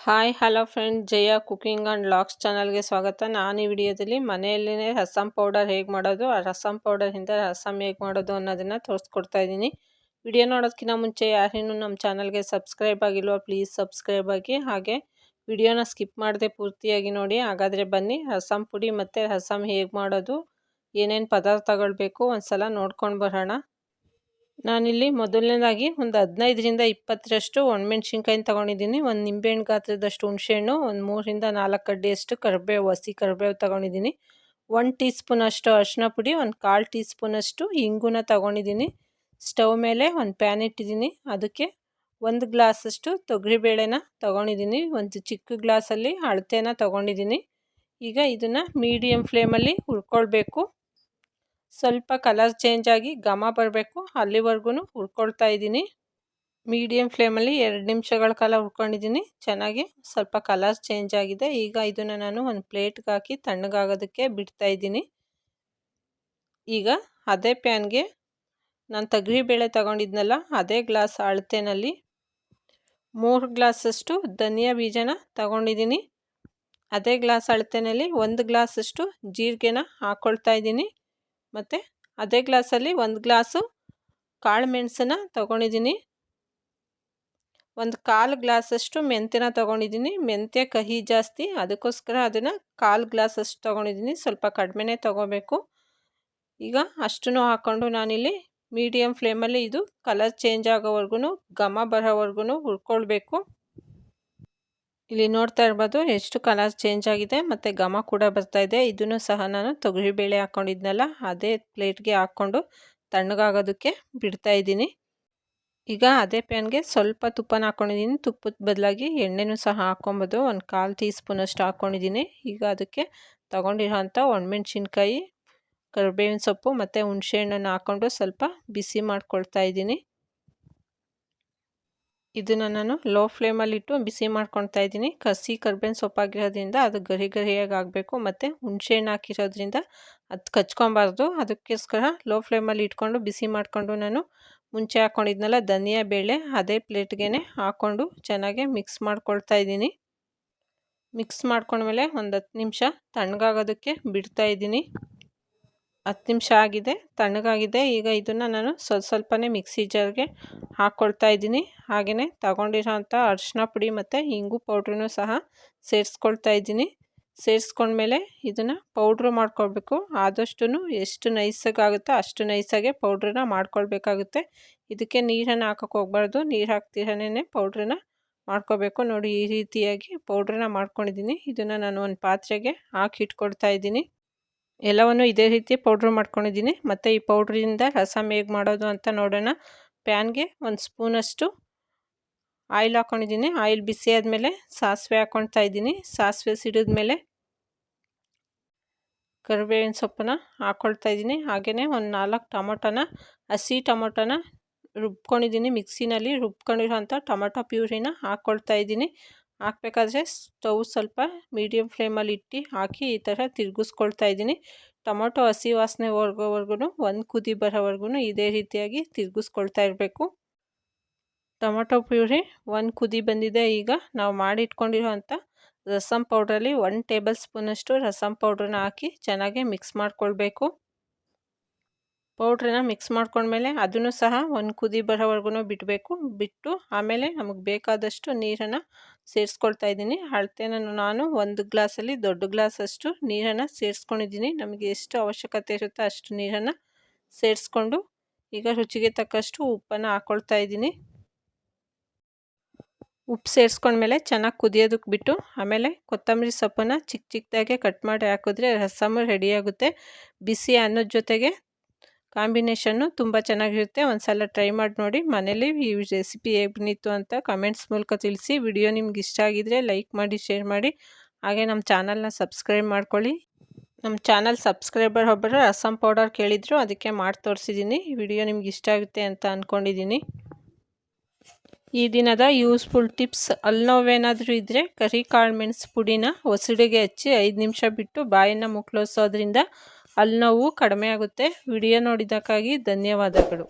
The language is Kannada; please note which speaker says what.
Speaker 1: Hi hello friend, Jaya cooking and vlogs ಚಾನಲ್ಗೆ ಸ್ವಾಗತ. ನಾನು ಈ ವಿಡಿಯೋದಲ್ಲಿ ಮನೆಯಲ್ಲೇ ರಸಂ ಪೌಡರ್ ಹೇಗೆ ಮಾಡೋದು, ಆ ರಸಂ ಪೌಡರಿಂದ ರಸಂ ಹೇಗೆ ಮಾಡೋದು ಅನ್ನೋದನ್ನು ತೋರಿಸ್ಕೊಡ್ತಾ ಇದ್ದೀನಿ. ವಿಡಿಯೋ ನೋಡೋದಕ್ಕಿಂತ ಮುಂಚೆ ಯಾರೇನು ನಮ್ಮ ಚಾನಲ್ಗೆ ಸಬ್ಸ್ಕ್ರೈಬ್ ಆಗಿಲ್ವೋ ಪ್ಲೀಸ್ ಸಬ್ಸ್ಕ್ರೈಬ್ ಆಗಿ, ಹಾಗೆ ವಿಡಿಯೋನ ಸ್ಕಿಪ್ ಮಾಡದೆ ಪೂರ್ತಿಯಾಗಿ ನೋಡಿ. ಹಾಗಾದರೆ ಬನ್ನಿ, ರಸಂ ಪುಡಿ ಮತ್ತು ರಸಂ ಹೇಗೆ ಮಾಡೋದು, ಏನೇನು ಪದಾರ್ಥಗಳು ಬೇಕು ಒಂದು ಸಲ ನೋಡ್ಕೊಂಡು ಬರೋಣ. ನಾನಿಲ್ಲಿ ಮೊದಲನೇದಾಗಿ ಒಂದು 15ರಿಂದ 20ರಷ್ಟು ಒಣಮೆಣ್ಸಿನ್ಕಾಯಿನ ತೊಗೊಂಡಿದ್ದೀನಿ. ಒಂದು ನಿಂಬೆಹಣ್ಣು ಗಾತ್ರದಷ್ಟು ಹುಣಸೆಹಣ್ಣು, ಒಂದು 3ರಿಂದ 4 ಕಡ್ಡಿಯಷ್ಟು ಕರಿಬೇವು, ಹಸಿ ಕರಿಬೇವು ತೊಗೊಂಡಿದ್ದೀನಿ. 1 ಟೀ ಸ್ಪೂನಷ್ಟು ಅರಿಶಿನ ಪುಡಿ, ಒಂದು 1/4 ಟೀ ಸ್ಪೂನಷ್ಟು ಇಂಗುನ ತೊಗೊಂಡಿದ್ದೀನಿ. ಸ್ಟವ್ ಮೇಲೆ ಒಂದು ಪ್ಯಾನ್ ಇಟ್ಟಿದ್ದೀನಿ. ಅದಕ್ಕೆ 1 ಗ್ಲಾಸಷ್ಟು ತೊಗರಿಬೇಳೆನ ತೊಗೊಂಡಿದ್ದೀನಿ. ಒಂದು ಚಿಕ್ಕ ಗ್ಲಾಸಲ್ಲಿ ಅಳತೆನ ತೊಗೊಂಡಿದ್ದೀನಿ. ಈಗ ಇದನ್ನು ಮೀಡಿಯಮ್ ಫ್ಲೇಮಲ್ಲಿ ಹುರ್ಕೊಳ್ಬೇಕು. ಸ್ವಲ್ಪ ಕಲರ್ ಚೇಂಜ್ ಆಗಿ ಘಮ ಬರಬೇಕು, ಅಲ್ಲಿವರೆಗೂ ಹುರ್ಕೊಳ್ತಾ ಇದ್ದೀನಿ. ಮೀಡಿಯಮ್ ಫ್ಲೇಮಲ್ಲಿ 2 ನಿಮಿಷಗಳ ಕಾಲ ಹುರ್ಕೊಂಡಿದ್ದೀನಿ. ಚೆನ್ನಾಗಿ ಸ್ವಲ್ಪ ಕಲರ್ ಚೇಂಜ್ ಆಗಿದೆ. ಈಗ ಇದನ್ನು ನಾನು ಒಂದು ಪ್ಲೇಟ್ಗೆ ಹಾಕಿ ತಣ್ಣಗಾಗೋದಕ್ಕೆ ಬಿಡ್ತಾ ಇದ್ದೀನಿ. ಈಗ ಅದೇ ಪ್ಯಾನ್ಗೆ ನಾನು ತೊಗರಿಬೇಳೆ ತೊಗೊಂಡಿದ್ನಲ್ಲ, ಅದೇ ಗ್ಲಾಸ್ ಅಳತೆನಲ್ಲಿ 3 ಗ್ಲಾಸಷ್ಟು ಧನಿಯಾ ಬೀಜನ ತೊಗೊಂಡಿದ್ದೀನಿ. ಅದೇ ಗ್ಲಾಸ್ ಅಳತೆನಲ್ಲಿ 1 ಗ್ಲಾಸಷ್ಟು ಜೀರಿಗೆನ ಹಾಕ್ಕೊಳ್ತಾ ಇದ್ದೀನಿ. ಮತ್ತು ಅದೇ ಗ್ಲಾಸಲ್ಲಿ 1 ಗ್ಲಾಸು ಕಾಳು ಮೆಣಸನ್ನ ತೊಗೊಂಡಿದ್ದೀನಿ. ಒಂದು 1/4 ಗ್ಲಾಸಷ್ಟು ಮೆಂತ್ಯನ ತೊಗೊಂಡಿದ್ದೀನಿ. ಮೆಂತ್ಯ ಕಹಿ ಜಾಸ್ತಿ, ಅದಕ್ಕೋಸ್ಕರ ಅದನ್ನು 1/4 ಗ್ಲಾಸಷ್ಟು ತೊಗೊಂಡಿದ್ದೀನಿ. ಸ್ವಲ್ಪ ಕಡಿಮೆನೇ ತೊಗೋಬೇಕು. ಈಗ ಅಷ್ಟನ್ನು ಹಾಕ್ಕೊಂಡು ನಾನಿಲ್ಲಿ ಮೀಡಿಯಮ್ ಫ್ಲೇಮಲ್ಲಿ ಇದು ಕಲರ್ ಚೇಂಜ್ ಆಗೋವರೆಗೂ, ಘಮ ಬರೋವರೆಗೂ ಹುರ್ಕೊಳ್ಬೇಕು. ಇಲ್ಲಿ ನೋಡ್ತಾ ಇರ್ಬೋದು ಎಷ್ಟು ಕಲರ್ ಚೇಂಜ್ ಆಗಿದೆ ಮತ್ತು ಘಮ ಕೂಡ ಬರ್ತಾ ಇದೆ. ಇದನ್ನು ಸಹ ನಾನು ತೊಗರಿಬೇಳೆ ಹಾಕ್ಕೊಂಡಿದ್ನಲ್ಲ, ಅದೇ ಪ್ಲೇಟ್ಗೆ ಹಾಕ್ಕೊಂಡು ತಣ್ಣಗಾಗೋದಕ್ಕೆ ಬಿಡ್ತಾ ಇದ್ದೀನಿ. ಈಗ ಅದೇ ಪ್ಯಾನ್ಗೆ ಸ್ವಲ್ಪ ತುಪ್ಪನ ಹಾಕ್ಕೊಂಡಿದ್ದೀನಿ. ತುಪ್ಪದ ಬದಲಾಗಿ ಎಣ್ಣೆನೂ ಸಹ ಹಾಕ್ಕೊಬೋದು. ಒಂದು 1/4 ಟೀ ಸ್ಪೂನಷ್ಟು ಹಾಕ್ಕೊಂಡಿದ್ದೀನಿ. ಈಗ ಅದಕ್ಕೆ ತೊಗೊಂಡಿರೋಂಥ ಒಣಮೆಣ್ಸಿನ್ಕಾಯಿ, ಕರಿಬೇವಿನ ಸೊಪ್ಪು ಮತ್ತು ಹುಣಸೆಹಣ್ಣನ್ನು ಹಾಕ್ಕೊಂಡು ಸ್ವಲ್ಪ ಬಿಸಿ ಮಾಡ್ಕೊಳ್ತಾ ಇದ್ದೀನಿ. ಇದನ್ನು ನಾನು ಲೋ ಫ್ಲೇಮಲ್ಲಿಟ್ಟು ಬಿಸಿ ಮಾಡ್ಕೊಳ್ತಾ ಇದ್ದೀನಿ. ಕಸಿ ಕರಿಬೇವಿನ ಸೊಪ್ಪಾಗಿರೋದ್ರಿಂದ ಅದು ಗರಿ ಗರಿಯಾಗಿ ಆಗಬೇಕು, ಮತ್ತು ಹುಣಸೆಹಣ್ಣು ಹಾಕಿರೋದ್ರಿಂದ ಅದು ಕಚ್ಕೊಬಾರ್ದು. ಅದಕ್ಕೋಸ್ಕರ ಲೋ ಫ್ಲೇಮಲ್ಲಿ ಇಟ್ಕೊಂಡು ಬಿಸಿ ಮಾಡಿಕೊಂಡು ನಾನು ಮುಂಚೆ ಹಾಕ್ಕೊಂಡಿದ್ನಲ್ಲ ಧನಿಯಾ ಬೇಳೆ, ಅದೇ ಪ್ಲೇಟ್ಗೆ ಹಾಕ್ಕೊಂಡು ಚೆನ್ನಾಗಿ ಮಿಕ್ಸ್ ಮಾಡ್ಕೊಳ್ತಾ ಇದ್ದೀನಿ. ಮಿಕ್ಸ್ ಮಾಡ್ಕೊಂಡ್ಮೇಲೆ ಒಂದು 10 ನಿಮಿಷ ತಣ್ಣಗಾಗೋದಕ್ಕೆ ಬಿಡ್ತಾ ಇದ್ದೀನಿ. 10 ನಿಮಿಷ ಆಗಿದೆ, ತಣ್ಣಗಾಗಿದೆ. ಈಗ ಇದನ್ನು ನಾನು ಸ್ವಲ್ಪನೇ ಮಿಕ್ಸಿ ಜಾರ್ಗೆ ಹಾಕ್ಕೊಳ್ತಾ ಇದ್ದೀನಿ. ಹಾಗೆಯೇ ತಗೊಂಡಿರೋಂಥ ಅರಿಶಿನ ಪುಡಿ ಮತ್ತು ಇಂಗು ಪೌಡ್ರನ್ನೂ ಸಹ ಸೇರಿಸ್ಕೊಳ್ತಾ ಇದ್ದೀನಿ. ಸೇರಿಸ್ಕೊಂಡ್ಮೇಲೆ ಇದನ್ನು ಪೌಡ್ರು ಮಾಡ್ಕೊಳ್ಬೇಕು. ಆದಷ್ಟು ಎಷ್ಟು ನೈಸಾಗುತ್ತೋ ಅಷ್ಟು ನೈಸಾಗೆ ಪೌಡ್ರನ್ನ ಮಾಡ್ಕೊಳ್ಬೇಕಾಗುತ್ತೆ. ಇದಕ್ಕೆ ನೀರನ್ನು ಹಾಕೋಕ್ಕೆ ಹೋಗ್ಬಾರ್ದು. ನೀರು ಹಾಕ್ತಿರನೇ ಪೌಡ್ರನ್ನ ಮಾಡ್ಕೋಬೇಕು. ನೋಡಿ, ಈ ರೀತಿಯಾಗಿ ಪೌಡ್ರನ್ನ ಮಾಡ್ಕೊಂಡಿದ್ದೀನಿ. ಇದನ್ನು ನಾನು ಒಂದು ಪಾತ್ರೆಗೆ ಹಾಕಿ ಇಟ್ಕೊಳ್ತಾ ಇದ್ದೀನಿ. ಎಲ್ಲವನ್ನು ಇದೇ ರೀತಿ ಪೌಡ್ರ್ ಮಾಡ್ಕೊಂಡಿದ್ದೀನಿ. ಮತ್ತು ಈ ಪೌಡ್ರಿಂದ ರಸಂ ಹೇಗೆ ಮಾಡೋದು ಅಂತ ನೋಡೋಣ. ಪ್ಯಾನ್ಗೆ 1 ಸ್ಪೂನಷ್ಟು ಆಯಿಲ್ ಹಾಕ್ಕೊಂಡಿದ್ದೀನಿ. ಆಯಿಲ್ ಬಿಸಿ ಆದಮೇಲೆ ಸಾಸಿವೆ ಹಾಕ್ಕೊಳ್ತಾ ಇದ್ದೀನಿ. ಸಾಸಿವೆ ಸಿಡಿದ್ಮೇಲೆ ಕರಿಬೇವಿನ ಸೊಪ್ಪನ್ನ ಹಾಕ್ಕೊಳ್ತಾ ಇದ್ದೀನಿ. ಹಾಗೆಯೇ ಒಂದು 4 ಟೊಮೊಟೊನ, ಹಸಿ ಟೊಮೊಟೊನ ರುಬ್ಕೊಂಡಿದ್ದೀನಿ. ಮಿಕ್ಸಿನಲ್ಲಿ ರುಬ್ಕೊಂಡಿರೋಂಥ ಟೊಮೊಟೊ ಪ್ಯೂರಿನ ಹಾಕ್ಕೊಳ್ತಾ ಇದ್ದೀನಿ. ಹಾಕಬೇಕಾದ್ರೆ ಸ್ಟವ್ ಸ್ವಲ್ಪ ಮೀಡಿಯಮ್ ಫ್ಲೇಮಲ್ಲಿ ಇಟ್ಟು ಹಾಕಿ ಈ ಥರ ತಿರುಗಿಸ್ಕೊಳ್ತಾ ಇದ್ದೀನಿ. ಟೊಮೊಟೊ ಹಸಿ ವಾಸನೆ ಹೋಗೋವರೆಗೂ, ಒಂದು ಕುದಿ ಬರೋವರೆಗೂ ಇದೇ ರೀತಿಯಾಗಿ ತಿರುಗಿಸ್ಕೊಳ್ತಾ ಇರಬೇಕು. ಟೊಮೊಟೊ ಪ್ಯೂರಿ ಒಂದು ಕುದಿ ಬಂದಿದೆ. ಈಗ ನಾವು ಮಾಡಿಟ್ಕೊಂಡಿರೋಂಥ ರಸಂ ಪೌಡ್ರಲ್ಲಿ 1 ಟೇಬಲ್ ಸ್ಪೂನಷ್ಟು ರಸಂ ಪೌಡ್ರನ್ನ ಹಾಕಿ ಚೆನ್ನಾಗಿ ಮಿಕ್ಸ್ ಮಾಡ್ಕೊಳ್ಬೇಕು. ಪೌಡ್ರನ್ನ ಮಿಕ್ಸ್ ಮಾಡ್ಕೊಂಡ್ಮೇಲೆ ಅದನ್ನು ಸಹ ಒಂದು ಕುದಿ ಬರೋವರೆಗೂ ಬಿಟ್ಟು ಆಮೇಲೆ ನಮಗೆ ಬೇಕಾದಷ್ಟು ನೀರನ್ನು ಸೇರಿಸ್ಕೊಳ್ತಾ ಇದ್ದೀನಿ. ಅಳತೆನ ನಾನು 1 ಗ್ಲಾಸಲ್ಲಿ ದೊಡ್ಡ ಗ್ಲಾಸಷ್ಟು ನೀರನ್ನು ಸೇರಿಸ್ಕೊಂಡಿದ್ದೀನಿ. ನಮಗೆ ಎಷ್ಟು ಅವಶ್ಯಕತೆ ಇರುತ್ತೋ ಅಷ್ಟು ನೀರನ್ನು ಸೇರಿಸ್ಕೊಂಡು ಈಗ ರುಚಿಗೆ ತಕ್ಕಷ್ಟು ಉಪ್ಪನ್ನು ಹಾಕ್ಕೊಳ್ತಾ ಇದ್ದೀನಿ. ಉಪ್ಪು ಸೇರಿಸ್ಕೊಂಡ್ಮೇಲೆ ಚೆನ್ನಾಗಿ ಕುದಿಯೋದಕ್ಕೆ ಬಿಟ್ಟು ಆಮೇಲೆ ಕೊತ್ತಂಬರಿ ಸೊಪ್ಪನ್ನು ಚಿಕ್ಕ ಚಿಕ್ಕದಾಗೆ ಕಟ್ ಮಾಡಿ ಹಾಕಿದ್ರೆ ರಸಮ್ ರೆಡಿಯಾಗುತ್ತೆ. ಬಿಸಿ ಅನ್ನದ ಜೊತೆಗೆ ಕಾಂಬಿನೇಷನ್ನು ತುಂಬ ಚೆನ್ನಾಗಿರುತ್ತೆ. ಒಂದು ಸಲ ಟ್ರೈ ಮಾಡಿ ನೋಡಿ. ಮನೇಲಿ ಈ ರೆಸಿಪಿ ಹೇಗೆ ಬಂದಿತ್ತು ಅಂತ ಕಮೆಂಟ್ಸ್ ಮೂಲಕ ತಿಳಿಸಿ. ವಿಡಿಯೋ ನಿಮ್ಗೆ ಇಷ್ಟ ಆಗಿದರೆ ಲೈಕ್ ಮಾಡಿ, ಶೇರ್ ಮಾಡಿ. ಹಾಗೆ ನಮ್ಮ ಚಾನಲ್ನ ಸಬ್ಸ್ಕ್ರೈಬ್ ಮಾಡ್ಕೊಳ್ಳಿ. ನಮ್ಮ ಚಾನಲ್ ಸಬ್ಸ್ಕ್ರೈಬರ್ ಒಬ್ಬರು ರಸಂ ಪೌಡರ್ ಕೇಳಿದ್ರು, ಅದಕ್ಕೆ ಮಾಡಿ ತೋರಿಸಿದ್ದೀನಿ. ವಿಡಿಯೋ ನಿಮ್ಗೆ ಇಷ್ಟ ಆಗುತ್ತೆ ಅಂತ ಅಂದ್ಕೊಂಡಿದ್ದೀನಿ. ಈ ದಿನದ ಯೂಸ್ಫುಲ್ ಟಿಪ್ಸ್: ಹಲ್ಲುನೋವೇನಾದರೂ ಇದ್ದರೆ ಕರಿ ಕಾಳು ಮೆಣಸು ಪುಡಿನ ಒಸಡಿಗೆ ಹಚ್ಚಿ 5 ನಿಮಿಷ ಬಿಟ್ಟು ಬಾಯನ್ನು ಮುಕ್ಕಳಿಸೋದ್ರಿಂದ ಹಲ್ಲುನೋವು ಕಡಿಮೆ ಆಗುತ್ತೆ. ವಿಡಿಯೋ ನೋಡಿದ್ದಕ್ಕಾಗಿ ಧನ್ಯವಾದಗಳು.